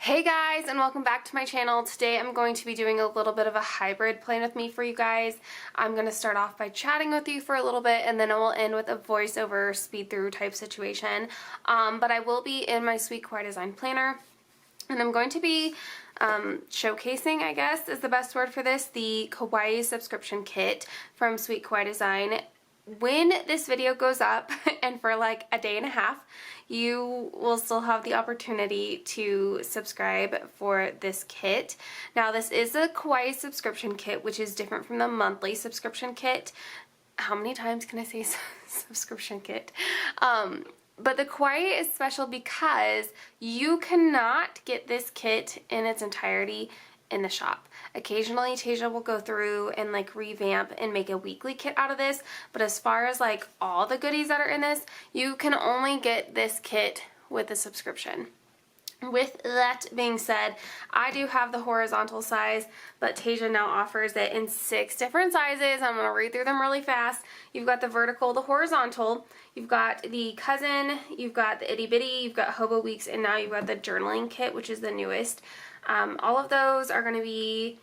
Hey guys, and welcome back to my channel. Today I'm going to be doing a little bit of a hybrid plan with me for you guys. I'm going to start off by chatting with you for a little bit, and then I will end with a voiceover speed through type situation. But I will be in my Sweet Kawaii Design planner, and I'm going to be showcasing, I guess is the best word for this, the Kawaii Subscription Kit from Sweet Kawaii Design. When this video goes up, and for like a day and a half, you will still have the opportunity to subscribe for this kit. Now this is a Kawaii subscription kit, which is different from the monthly subscription kit. How many times can I say subscription kit? But the Kawaii is special because you cannot get this kit in its entirety in the shop. Occasionally Tasia will go through and like revamp and make a weekly kit out of this, but as far as like all the goodies that are in this, you can only get this kit with a subscription. With that being said, I do have the horizontal size, but Tasia now offers it in 6 different sizes. I'm going to read through them really fast. You've got the vertical, the horizontal, you've got the cousin, you've got the itty bitty, you've got Hobo Weeks, and now you've got the journaling kit, which is the newest. All of those are going to be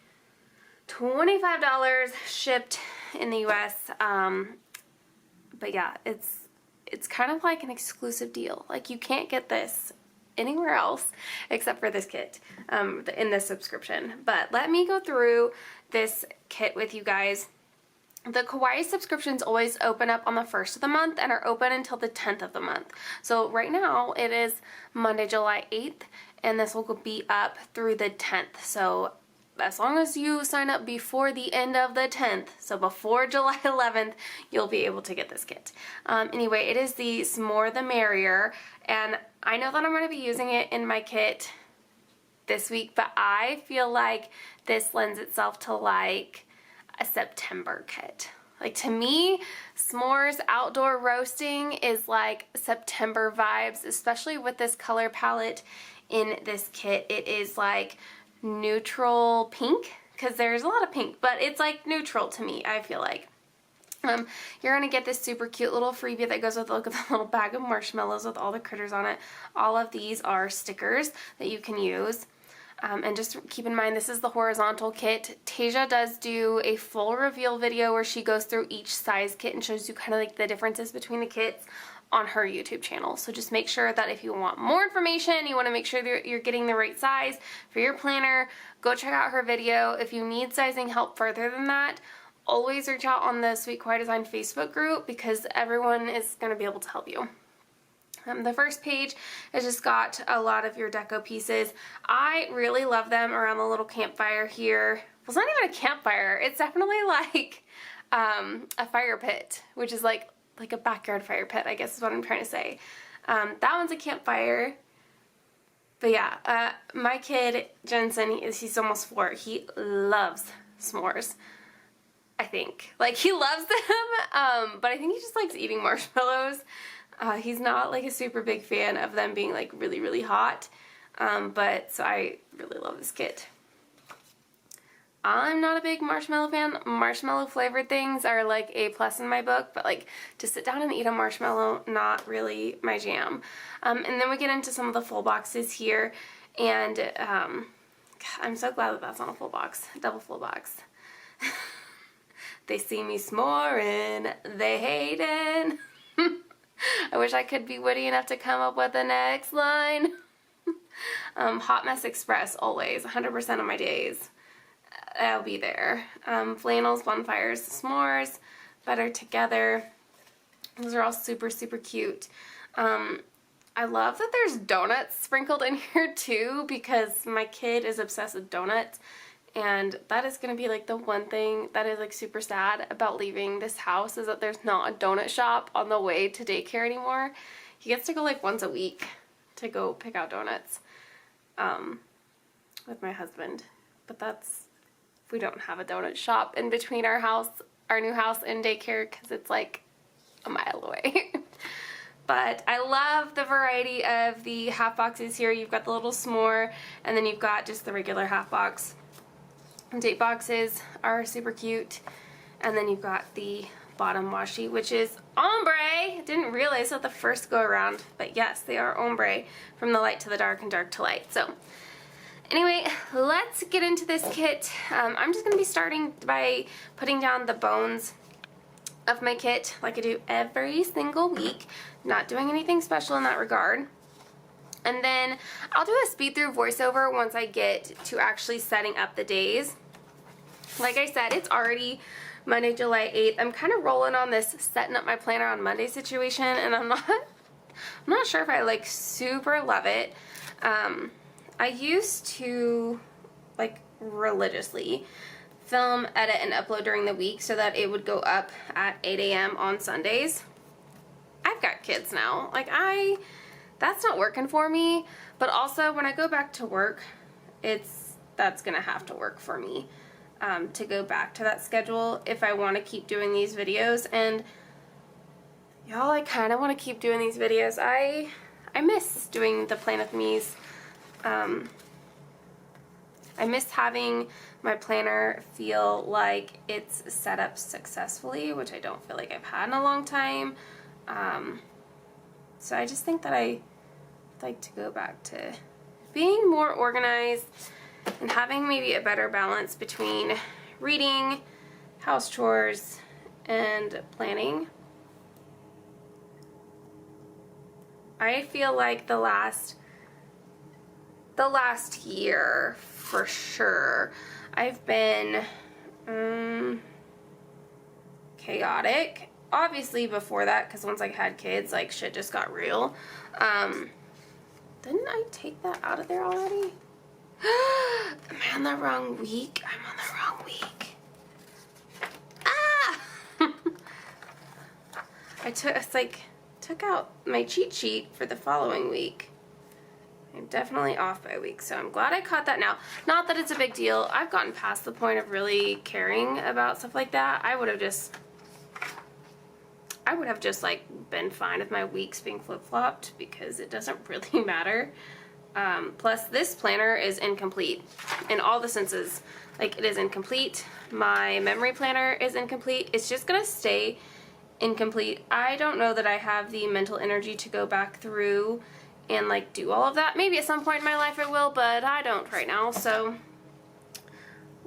$25 shipped in the US. But yeah, it's kind of like an exclusive deal. Like you can't get this anywhere else except for this kit in this subscription. But let me go through this kit with you guys. The Kawaii subscriptions always open up on the 1st of the month and are open until the 10th of the month. So right now it is Monday, July 8th, and this will be up through the 10th. So as long as you sign up before the end of the 10th, so before July 11th, you'll be able to get this kit. Anyway, it is the More the Merrier, and I know that I'm going to be using it in my kit this week, but I feel like this lends itself to like a September kit. Like to me, s'mores outdoor roasting is like September vibes, especially with this color palette in this kit. It is like neutral pink, because there's a lot of pink, but it's like neutral to me, I feel like. You're going to get this super cute little freebie that goes with, look at the little bag of marshmallows with all the critters on it. All of these are stickers that you can use. And just keep in mind, this is the horizontal kit. Tasia does do a full reveal video where she goes through each size kit and shows you kind of like the differences between the kits on her YouTube channel. So just make sure that if you want more information, you want to make sure that you're getting the right size for your planner, go check out her video. If you need sizing help further than that, always reach out on the Sweet Kawaii Design Facebook group because everyone is going to be able to help you. The first page has just got a lot of your deco pieces. I really love them around the little campfire here. Well, it's not even a campfire. It's definitely like a fire pit, which is like a backyard fire pit, I guess is what I'm trying to say. That one's a campfire. But yeah, my kid, Jensen, he's almost 4. He loves s'mores, I think. Like, he loves them, but I think he just likes eating marshmallows. He's not like a super big fan of them being like really, really hot, but so I really love this kit. I'm not a big marshmallow fan. Marshmallow flavored things are like A+ in my book, but like to sit down and eat a marshmallow, not really my jam. And then we get into some of the full boxes here, and I'm so glad that that's not a full box, double full box. They see me s'moring, they hatin'. I wish I could be witty enough to come up with the next line. Hot Mess Express, always, 100% of my days. I'll be there. Flannels, bonfires, s'mores, better together. Those are all super, super cute. I love that there's donuts sprinkled in here too, because my kid is obsessed with donuts. And that is going to be like the one thing that is like super sad about leaving this house, is that there's not a donut shop on the way to daycare anymore. He gets to go like once a week to go pick out donuts with my husband. But that's, we don't have a donut shop in between our house, our new house, and daycare, because it's like a mile away. But I love the variety of the half boxes here. You've got the little s'more, and then you've got just the regular half box. Date boxes are super cute, and then you've got the bottom washi, which is ombre. Didn't realize that the first go around, but yes, they are ombre, from the light to the dark and dark to light. So Anyway, let's get into this kit. I'm just going to be starting by putting down the bones of my kit like I do every single week. Not doing anything special in that regard. And then I'll do a speed through voiceover once I get to actually setting up the days. Like I said, it's already Monday, July 8th. I'm kind of rolling on this setting up my planner on Monday situation, and I'm not sure if I like super love it. I used to like religiously film, edit, and upload during the week so that it would go up at 8 a.m. on Sundays. I've got kids now. Like that's not working for me, but also when I go back to work, that's gonna have to work for me to go back to that schedule if I want to keep doing these videos. And y'all, I kind of want to keep doing these videos. I miss doing the plan with me's. I miss having my planner feel like it's set up successfully, which I don't feel like I've had in a long time. So I just think that I'd like to go back to being more organized and having maybe a better balance between reading, house chores, and planning. I feel like the last year, for sure, I've been chaotic. Obviously before that, because once I had kids, like, shit just got real. Didn't I take that out of there already? Am I on the wrong week? I'm on the wrong week. Ah! I took out my cheat sheet for the following week. I'm definitely off by a week, so I'm glad I caught that now. Not that it's a big deal. I've gotten past the point of really caring about stuff like that. I would have just like been fine with my weeks being flip-flopped because it doesn't really matter. Plus, this planner is incomplete in all the senses. Like, it is incomplete. My memory planner is incomplete. It's just gonna stay incomplete. I don't know that I have the mental energy to go back through and like do all of that. Maybe at some point in my life I will, but I don't right now. So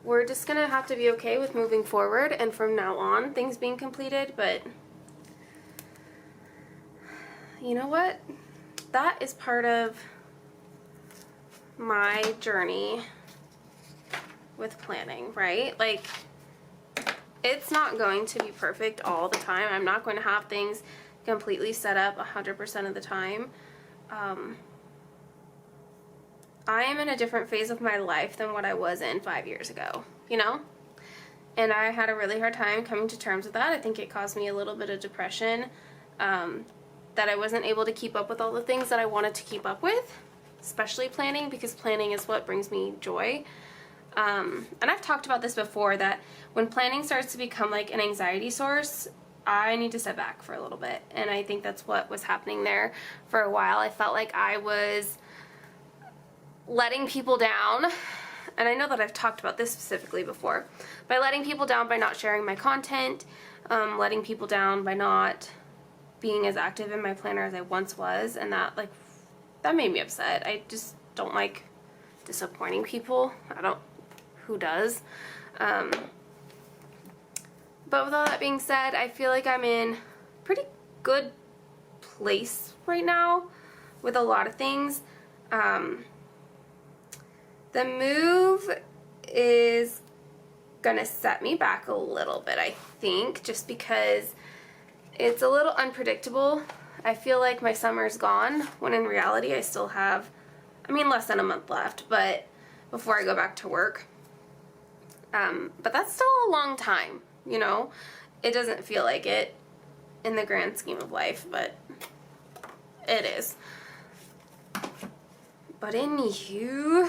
we're just gonna have to be okay with moving forward and from now on things being completed. But you know what? That is part of my journey with planning, right? Like, it's not going to be perfect all the time. I'm not going to have things completely set up 100% of the time. I am in a different phase of my life than what I was in 5 years ago, you know? And I had a really hard time coming to terms with that. I think it caused me a little bit of depression, that I wasn't able to keep up with all the things that I wanted to keep up with, especially planning, because planning is what brings me joy. And I've talked about this before, that when planning starts to become like an anxiety source, I need to step back for a little bit. And I think that's what was happening there for a while. I felt like I was letting people down. And I know that I've talked about this specifically before. By letting people down by not sharing my content, letting people down by not being as active in my planner as I once was. And that made me upset. I just don't like disappointing people. Who does? But with all that being said, I feel like I'm in a pretty good place right now with a lot of things. The move is gonna set me back a little bit, I think, just because it's a little unpredictable. I feel like my summer's gone, when in reality I still have, less than a month left, but before I go back to work. But that's still a long time, you know? It doesn't feel like it in the grand scheme of life, but it is. But anywho,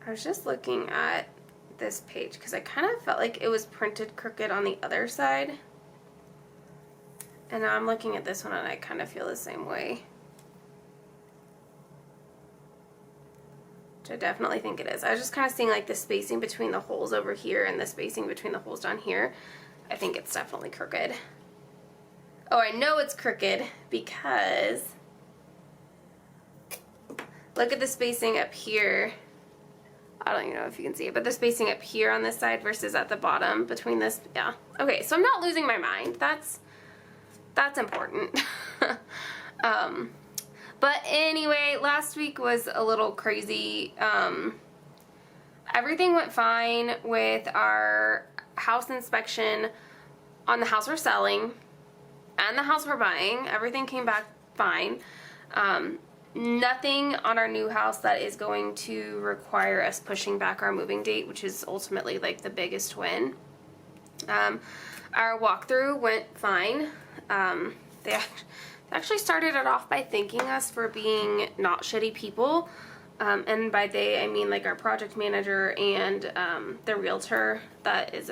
I was just looking at this page because I kind of felt like it was printed crooked on the other side. And now I'm looking at this one and I kind of feel the same way. Which I definitely think it is. I was just kind of seeing like the spacing between the holes over here and the spacing between the holes down here. I think it's definitely crooked. Oh, I know it's crooked because look at the spacing up here. I don't even know if you can see it, but the spacing up here on this side versus at the bottom between this, yeah. Okay, so I'm not losing my mind. That's important. But anyway, last week was a little crazy. Everything went fine with our house inspection on the house we're selling and the house we're buying. Everything came back fine. Nothing on our new house that is going to require us pushing back our moving date, which is ultimately like the biggest win. Our walkthrough went fine. They actually started it off by thanking us for being not shitty people. And by they, I mean like our project manager and the realtor that is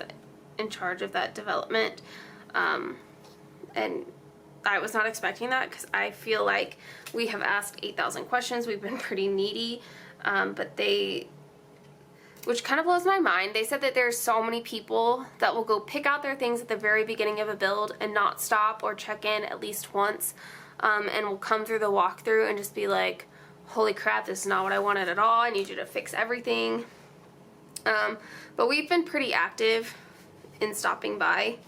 in charge of that development. And I was not expecting that because I feel like we have asked 8,000 questions. We've been pretty needy, but which kind of blows my mind. They said that there's so many people that will go pick out their things at the very beginning of a build and not stop or check in at least once, and will come through the walkthrough and just be like, holy crap, this is not what I wanted at all. I need you to fix everything. But we've been pretty active in stopping by.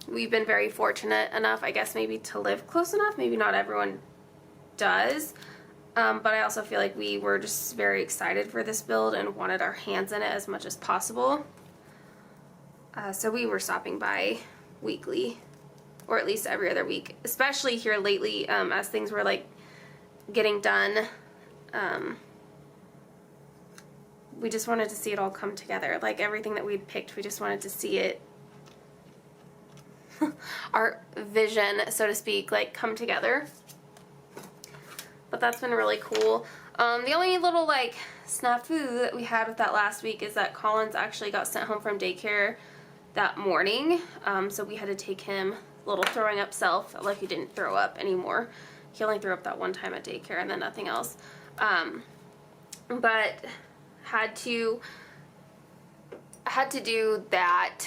We've been very fortunate enough, I guess, maybe to live close enough. Maybe not everyone does. But I also feel like we were just very excited for this build and wanted our hands in it as much as possible. So we were stopping by weekly, or at least every other week, especially here lately, as things were like getting done. We just wanted to see it all come together. Like everything that we'd picked, we just wanted to see it, our vision, so to speak, like come together. But that's been really cool. The only little like snafu that we had with that last week is that Collins actually got sent home from daycare that morning. So we had to take him a little throwing up self, like he didn't throw up anymore. He only threw up that one time at daycare and then nothing else. But had to do that,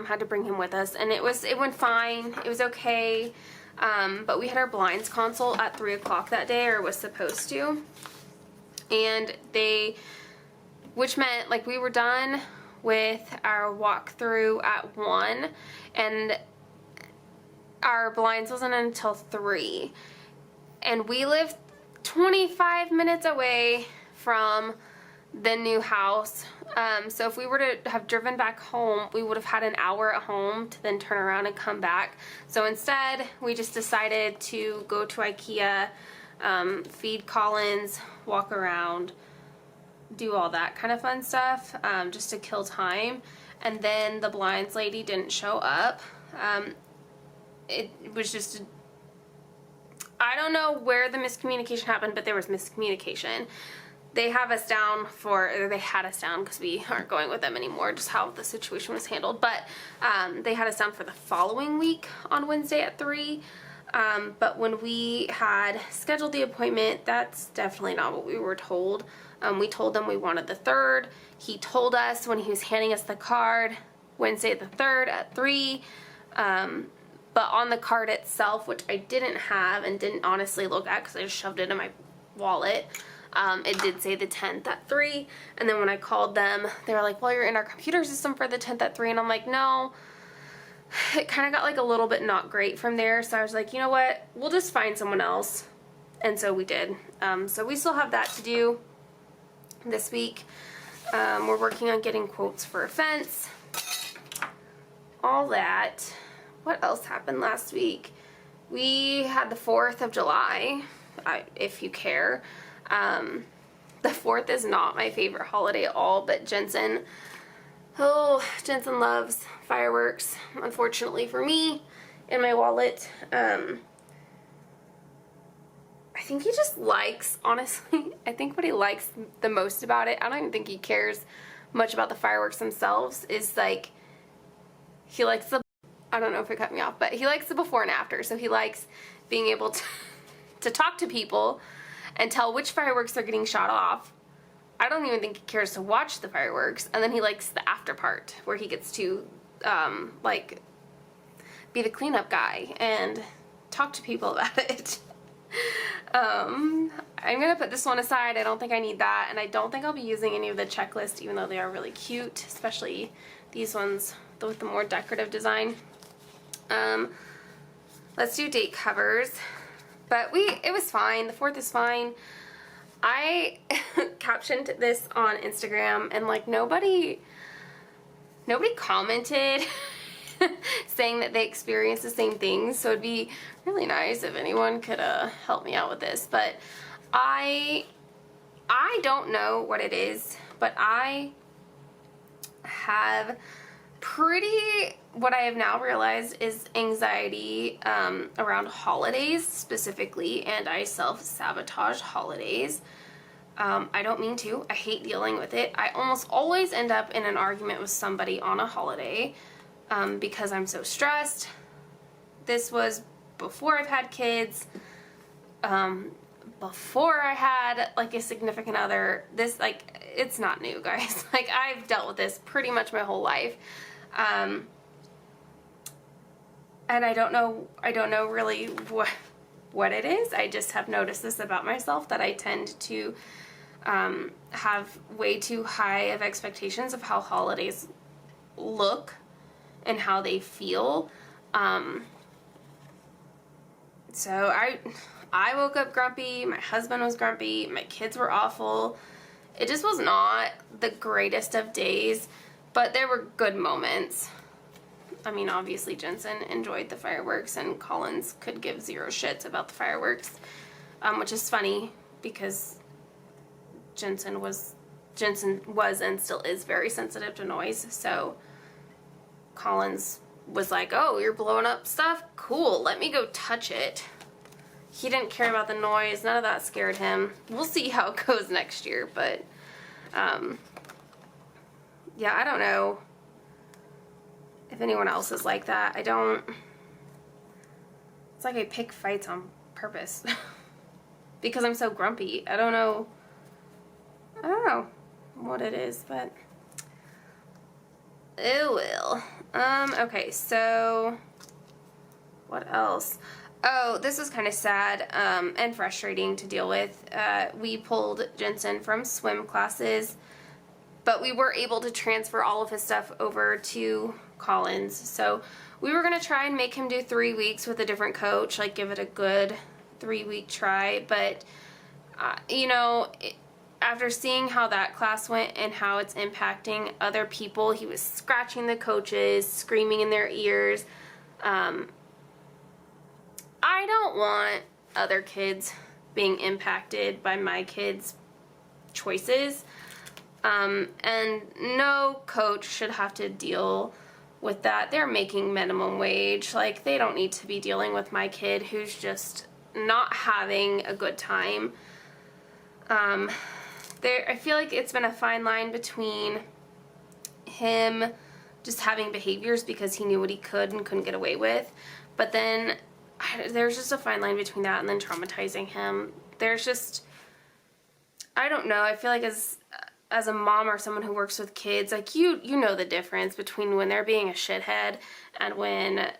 had to bring him with us, and it went fine. It was okay. But we had our blinds consult at 3 o'clock that day, or was supposed to, and which meant like we were done with our walkthrough at 1, and our blinds wasn't until 3, and we live 25 minutes away from the new house. So if we were to have driven back home, we would have had an hour at home to then turn around and come back. So instead, we just decided to go to IKEA, feed Collins, walk around, do all that kind of fun stuff, just to kill time. And then the blinds lady didn't show up. It was just I don't know where the miscommunication happened, but there was miscommunication. They have us down or they had us down because we aren't going with them anymore, just how the situation was handled. But they had us down for the following week on Wednesday at 3. But when we had scheduled the appointment, that's definitely not what we were told. We told them we wanted the 3rd. He told us when he was handing us the card, Wednesday the 3rd at 3. But on the card itself, which I didn't have and didn't honestly look at because I just shoved it in my wallet, it did say the 10th at 3. And then when I called them, they were like, well, you're in our computer system for the 10th at 3. And I'm like, no. It kind of got like a little bit not great from there. So I was like, you know what? We'll just find someone else. And so we did. So we still have that to do this week. We're working on getting quotes for a fence. All that. What else happened last week? We had the 4th of July, if you care. The 4th is not my favorite holiday at all, but Jensen loves fireworks, unfortunately for me, in my wallet. I think he just likes, honestly, I think what he likes the most about it, I don't even think he cares much about the fireworks themselves, is like, he likes the, I don't know if it cut me off, but he likes the before and after. So he likes being able to talk to people and tell which fireworks are getting shot off. I don't even think he cares to watch the fireworks. And then he likes the after part where he gets to like be the cleanup guy and talk to people about it. I'm gonna put this one aside. I don't think I need that, and I don't think I'll be using any of the checklist, even though they are really cute, especially these ones with the more decorative design. Let's do date covers. But it was fine. The 4th is fine. I captioned this on Instagram, and like nobody commented saying that they experienced the same things, so it'd be really nice if anyone could help me out with this. But I don't know what it is, but I have what I have now realized is anxiety around holidays specifically, and I self-sabotage holidays. I don't mean to. I hate dealing with it. I almost always end up in an argument with somebody on a holiday because I'm so stressed. This was before I've had kids, before I had like a significant other. This, like, it's not new, guys. Like, I've dealt with this pretty much my whole life. And I don't know really what it is. I just have noticed this about myself, that I tend to have way too high of expectations of how holidays look and how they feel. So I woke up grumpy, my husband was grumpy, my kids were awful. It just was not the greatest of days, but there were good moments. I mean, obviously Jensen enjoyed the fireworks, and Collins could give 0 shits about the fireworks, which is funny because Jensen was and still is very sensitive to noise. So Collins was like, "Oh, you're blowing up stuff? Cool, let me go touch it." He didn't care about the noise. None of that scared him. We'll see how it goes next year, but yeah, I don't know if anyone else is like that. It's like I pick fights on purpose because I'm so grumpy. I don't know what it is, but it will. Okay, so what else? Oh, this was kind of sad and frustrating to deal with. We pulled Jensen from swim classes, but we were able to transfer all of his stuff over to Collins. So we were going to try and make him do 3 weeks with a different coach, like give it a good 3-week try. But, after seeing how that class went and how it's impacting other people, he was scratching the coaches, screaming in their ears. I don't want other kids being impacted by my kids' choices. And no coach should have to deal with that. They're making minimum wage. Like, they don't need to be dealing with my kid who's just not having a good time. I feel like it's been a fine line between him just having behaviors because he knew what he could and couldn't get away with, but then there's just a fine line between that and then traumatizing him. There's just, I don't know, I feel like as a mom or someone who works with kids, like, you know the difference between when they're being a shithead and when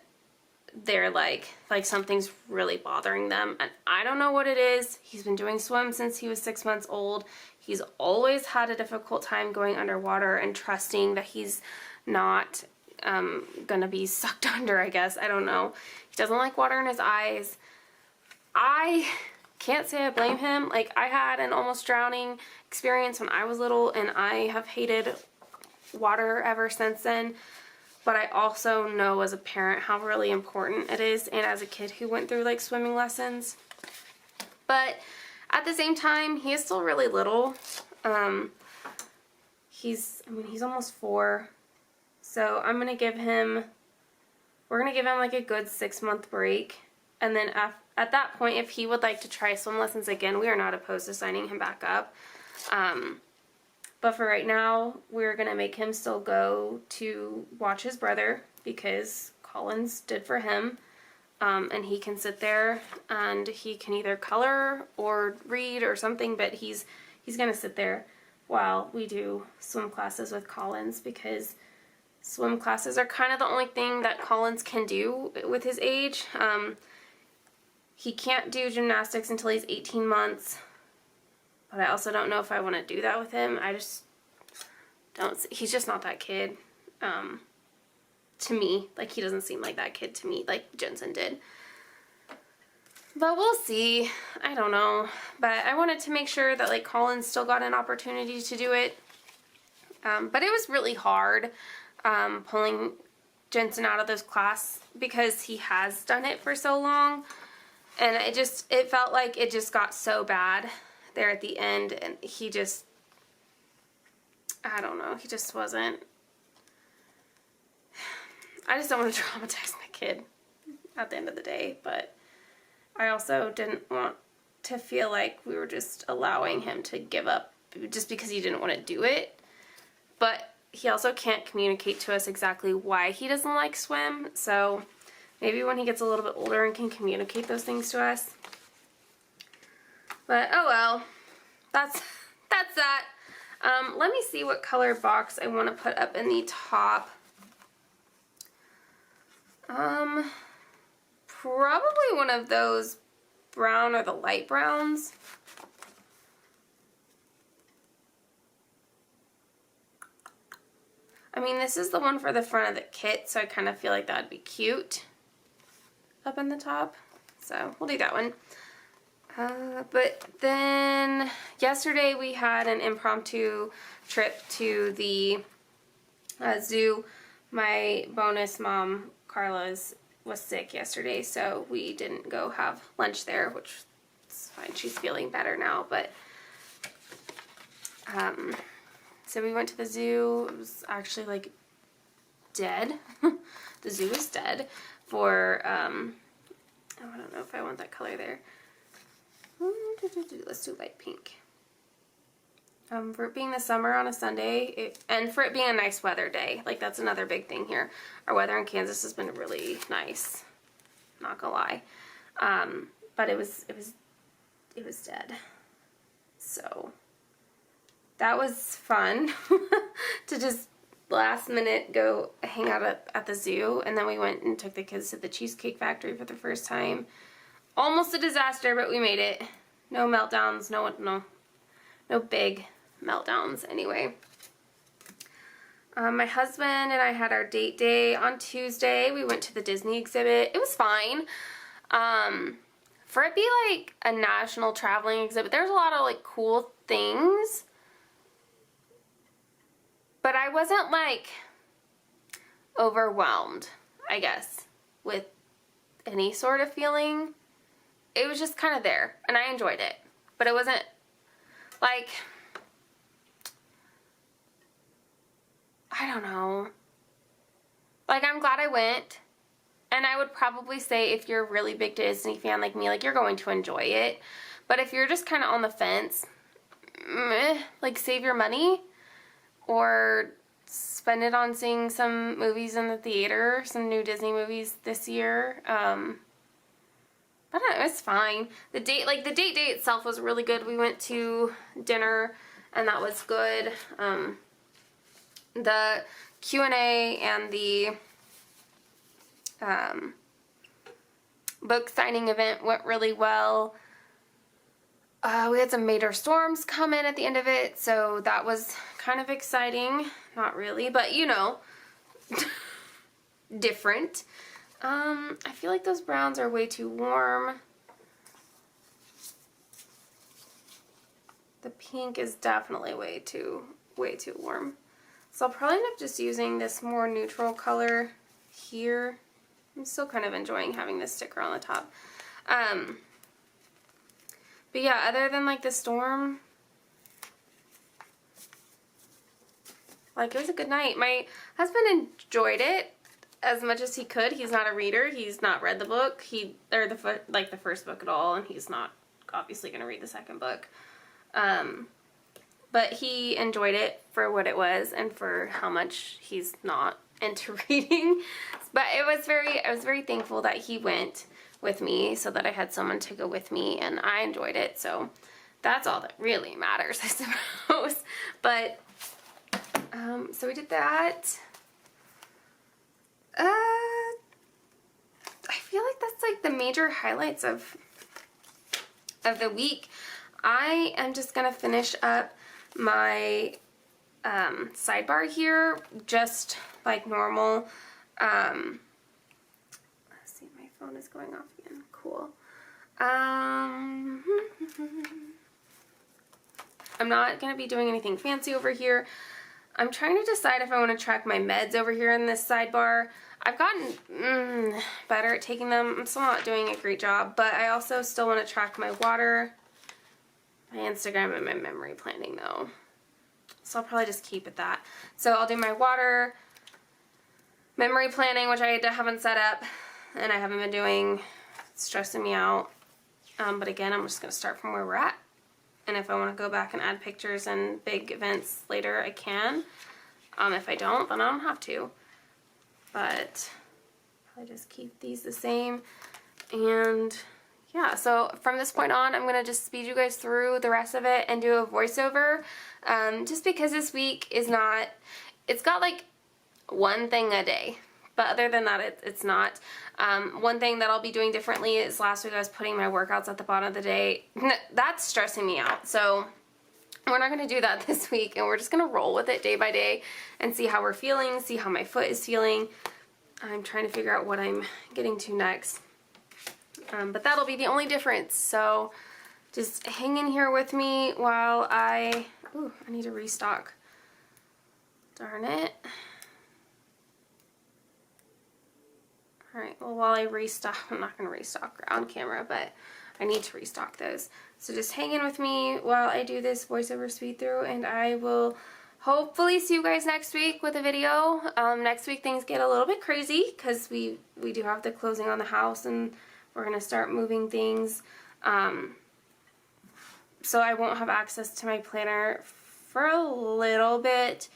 they're like something's really bothering them. And I don't know what it is. He's been doing swim since he was 6 months old. He's always had a difficult time going underwater and trusting that he's not gonna be sucked under, I guess. I don't know. He doesn't like water in his eyes. I can't say I blame him. Like, I had an almost drowning experience when I was little, and I have hated water ever since then. But I also know as a parent how really important it is, and as a kid who went through like swimming lessons. But at the same time, he is still really little. He's almost 4. So we're gonna give him like a good 6-month break. And then at that point, if he would like to try swim lessons again, we are not opposed to signing him back up. But for right now, we're going to make him still go to watch his brother because Collins did for him. And he can sit there and he can either color or read or something, but he's going to sit there while we do swim classes with Collins, because swim classes are kind of the only thing that Collins can do with his age. He can't do gymnastics until he's 18 months. But I also don't know if I want to do that with him. I just don't. He's just not that kid. To me. Like, he doesn't seem like that kid to me, like Jensen did. But we'll see. I don't know. But I wanted to make sure that, like, Colin still got an opportunity to do it. But it was really hard pulling Jensen out of this class because he has done it for so long. And it felt like it just got so bad there at the end. And he just, I don't know, he just wasn't. I just don't want to traumatize my kid at the end of the day. But I also didn't want to feel like we were just allowing him to give up just because he didn't want to do it. But he also can't communicate to us exactly why he doesn't like swim. So maybe when he gets a little bit older and can communicate those things to us. But oh well, that's that. Let me see what color box I want to put up in the top. Probably one of those brown or the light browns. I mean, this is the one for the front of the kit, so I kind of feel like that would be cute up in the top. So we'll do that one. But then yesterday we had an impromptu trip to the zoo. My bonus mom, Carla's, was sick yesterday, so we didn't go have lunch there, which is fine. She's feeling better now, but so we went to the zoo. It was actually, like, dead. The zoo is dead for, oh, I don't know if I want that color there. Let's do light pink. For it being the summer on a Sunday, and for it being a nice weather day, like, that's another big thing here. Our weather in Kansas has been really nice, not gonna lie. But it was dead. So that was fun to just last minute go hang out at the zoo, and then we went and took the kids to the Cheesecake Factory for the first time. Almost a disaster, but we made it. No meltdowns, no big meltdowns anyway. My husband and I had our date day on Tuesday. We went to the Disney exhibit. It was fine. For it be like a national traveling exhibit, there's a lot of like cool things. But I wasn't like overwhelmed, I guess, with any sort of feeling. It was just kind of there, and I enjoyed it. But it wasn't like, I don't know. Like, I'm glad I went. And I would probably say if you're a really big Disney fan like me, like, you're going to enjoy it. But if you're just kind of on the fence, like, save your money or spend it on seeing some movies in the theater, some new Disney movies this year. I don't know, it's fine. The date day itself was really good. We went to dinner, and that was good. The Q&A and the book signing event went really well. We had some major storms come in at the end of it, so that was kind of exciting. Not really, but you know, different. I feel like those browns are way too warm. The pink is definitely way too warm. So I'll probably end up just using this more neutral color here. I'm still kind of enjoying having this sticker on the top. But yeah, other than like the storm, like, it was a good night. My husband enjoyed it as much as he could. He's not a reader. He's not read the book. The first book at all, and he's not obviously going to read the second book. But he enjoyed it for what it was and for how much he's not into reading. But I was very thankful that he went with me so that I had someone to go with me, and I enjoyed it. So that's all that really matters, I suppose. But so we did that. I feel like that's like the major highlights of the week. I am just gonna finish up my sidebar here, just like normal. Let's see, my phone is going off again. Cool. I'm not gonna be doing anything fancy over here. I'm trying to decide if I want to track my meds over here in this sidebar. I've gotten better at taking them. I'm still not doing a great job, but I also still want to track my water, my Instagram, and my memory planning though. So I'll probably just keep it that. So I'll do my water, memory planning, which I haven't set up, and I haven't been doing. It's stressing me out. But again, I'm just going to start from where we're at. And if I want to go back and add pictures and big events later, I can. If I don't, then I don't have to. But probably just keep these the same. And yeah, so from this point on, I'm going to just speed you guys through the rest of it and do a voiceover. Just because this week is not, it's got like one thing a day. But other than that, it's not. One thing that I'll be doing differently is last week I was putting my workouts at the bottom of the day. That's stressing me out. So we're not going to do that this week, and we're just going to roll with it day by day and see how we're feeling, see how my foot is feeling. I'm trying to figure out what I'm getting to next. But that'll be the only difference. So just hang in here with me while I need to restock. Darn it. Alright, well while I restock, I'm not going to restock on camera, but I need to restock those. So just hang in with me while I do this voiceover speed through, and I will hopefully see you guys next week with a video. Next week things get a little bit crazy because we do have the closing on the house, and we're going to start moving things. So I won't have access to my planner for a little bit.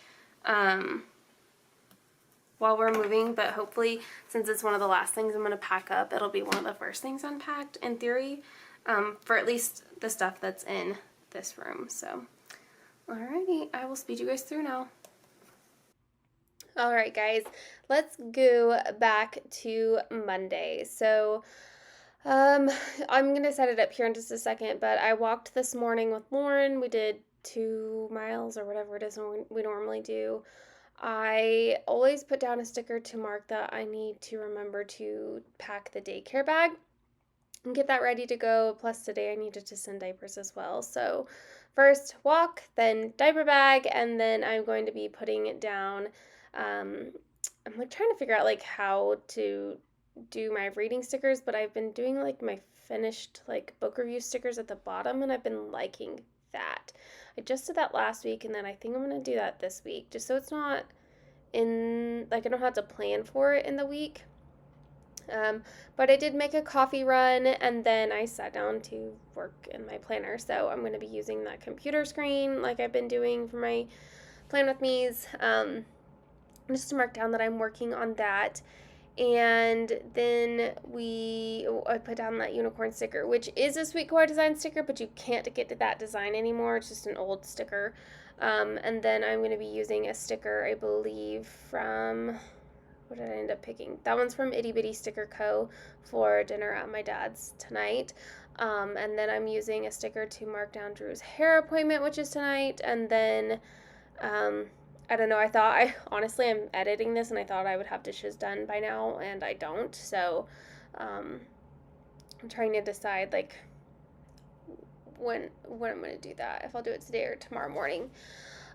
While we're moving, but hopefully since it's one of the last things I'm going to pack up, it'll be one of the first things unpacked in theory, for at least the stuff that's in this room. So alrighty, I will speed you guys through now. Alright guys, let's go back to Monday. So I'm going to set it up here in just a second, but I walked this morning with Lauren. We did 2 miles or whatever it is we normally do. I always put down a sticker to mark that I need to remember to pack the daycare bag and get that ready to go. Plus today I needed to send diapers as well. So first walk, then diaper bag, and then I'm going to be putting it down. I'm like trying to figure out like how to do my reading stickers, but I've been doing like my finished like book review stickers at the bottom, and I've been liking that. I just did that last week, and then I think I'm going to do that this week, just so it's not in, like I don't have to plan for it in the week. But I did make a coffee run, and then I sat down to work in my planner, so I'm going to be using that computer screen like I've been doing for my Plan With Me's, just to mark down that I'm working on that. And then I put down that unicorn sticker, which is a Sweet Kawaii design sticker, but you can't get to that design anymore. It's just an old sticker. And then I'm going to be using a sticker, I believe, from, what did I end up picking? That one's from Itty Bitty Sticker Co. for dinner at my dad's tonight. And then I'm using a sticker to mark down Drew's hair appointment, which is tonight. And then, I don't know, honestly, I'm editing this and I thought I would have dishes done by now, and I don't, so, I'm trying to decide, like, when I'm going to do that, if I'll do it today or tomorrow morning.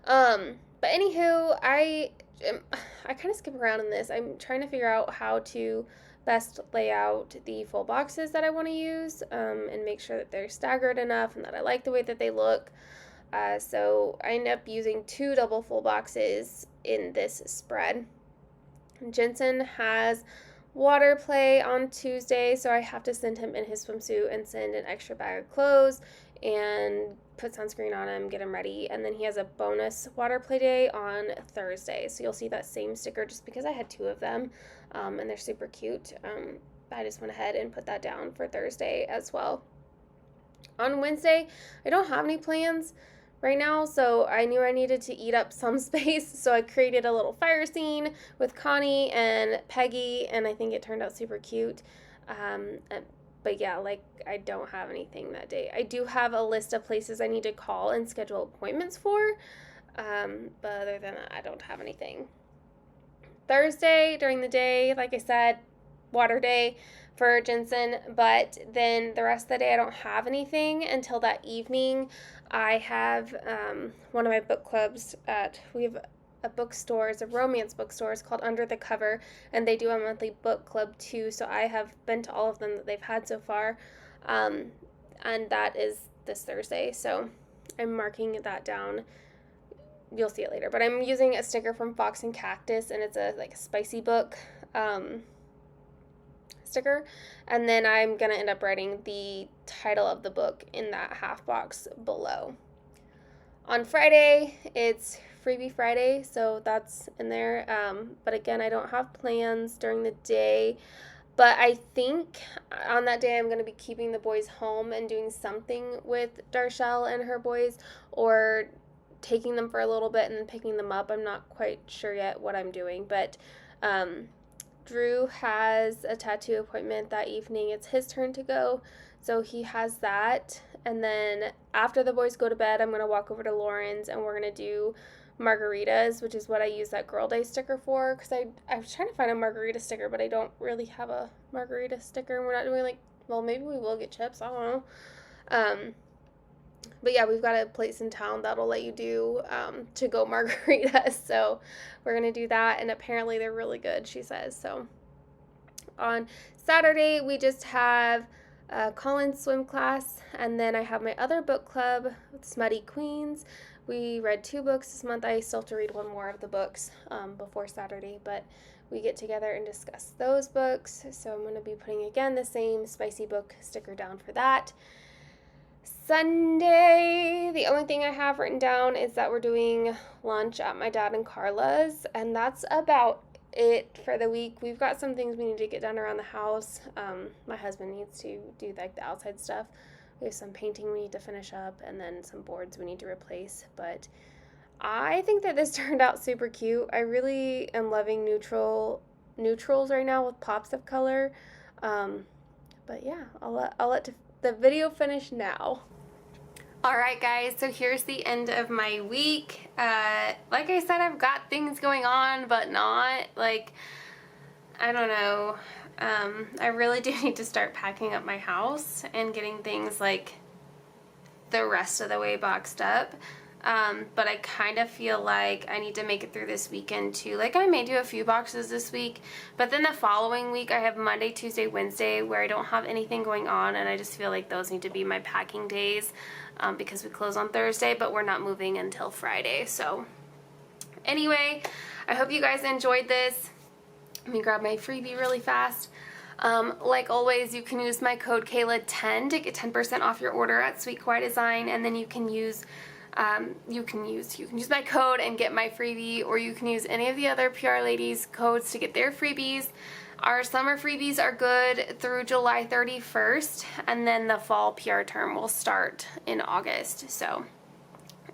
But anywho, I kind of skip around in this. I'm trying to figure out how to best lay out the full boxes that I want to use, and make sure that they're staggered enough and that I like the way that they look. So I end up using 2 double full boxes in this spread. Jensen has water play on Tuesday, so I have to send him in his swimsuit and send an extra bag of clothes and put sunscreen on him, get him ready. And then he has a bonus water play day on Thursday, so you'll see that same sticker just because I had 2 of them, and they're super cute. I just went ahead and put that down for Thursday as well. On Wednesday, I don't have any plans right now, so I knew I needed to eat up some space, so I created a little fire scene with Connie and Peggy, and I think it turned out super cute. But yeah, like, I don't have anything that day. I do have a list of places I need to call and schedule appointments for, but other than that, I don't have anything. Thursday, during the day, like I said, water day for Jensen, but then the rest of the day I don't have anything until that evening. I have one of my book clubs we have a bookstore, it's a romance bookstore, it's called Under the Cover, and they do a monthly book club too, so I have been to all of them that they've had so far, and that is this Thursday, so I'm marking that down. You'll see it later, but I'm using a sticker from Fox and Cactus, and it's a like spicy book sticker, and then I'm gonna end up writing the title of the book in that half box below. On Friday, it's Freebie Friday, so that's in there, but again, I don't have plans during the day, but I think on that day I'm going to be keeping the boys home and doing something with Darshell and her boys, or taking them for a little bit and then picking them up. I'm not quite sure yet what I'm doing, but Drew has a tattoo appointment that evening. It's his turn to go, so he has that. And then after the boys go to bed, I'm going to walk over to Lauren's and we're going to do margaritas, which is what I use that Girl Day sticker for, because I was trying to find a margarita sticker, but I don't really have a margarita sticker, and we're not doing, like, well, maybe we will get chips, I don't know. But yeah, we've got a place in town that'll let you do to-go margaritas, so we're going to do that, and apparently they're really good, she says. So on Saturday, we just have Colin's swim class, and then I have my other book club with Smutty Queens. We read 2 books this month. I still have to read one more of the books before Saturday, but we get together and discuss those books. So I'm going to be putting, again, the same spicy book sticker down for that. Sunday, the only thing I have written down is that we're doing lunch at my dad and Carla's, and that's about it for the week. We've got some things we need to get done around the house. My husband needs to do, like, the outside stuff. We have some painting we need to finish up, and then some boards we need to replace, but I think that this turned out super cute. I really am loving neutrals right now with pops of color, but yeah, I'll let the video finish now. Alright guys, so here's the end of my week. Like I said, I've got things going on, but not, like, I don't know. I really do need to start packing up my house and getting things, like, the rest of the way boxed up. But I kind of feel like I need to make it through this weekend too. Like, I may do a few boxes this week, but then the following week I have Monday, Tuesday, Wednesday where I don't have anything going on, and I just feel like those need to be my packing days because we close on Thursday, but we're not moving until Friday. So anyway, I hope you guys enjoyed this. Let me grab my freebie really fast. Like always, you can use my code Kayla10 to get 10% off your order at Sweet Kawaii Design, and then you can use my code and get my freebie, or you can use any of the other PR ladies' codes to get their freebies. Our summer freebies are good through July 31st, and then the fall PR term will start in August. So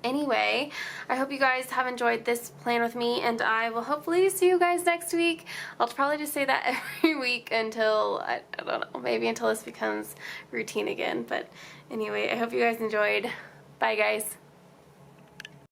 anyway, I hope you guys have enjoyed this plan with me, and I will hopefully see you guys next week. I'll probably just say that every week until, I don't know, maybe until this becomes routine again. But anyway, I hope you guys enjoyed. Bye guys.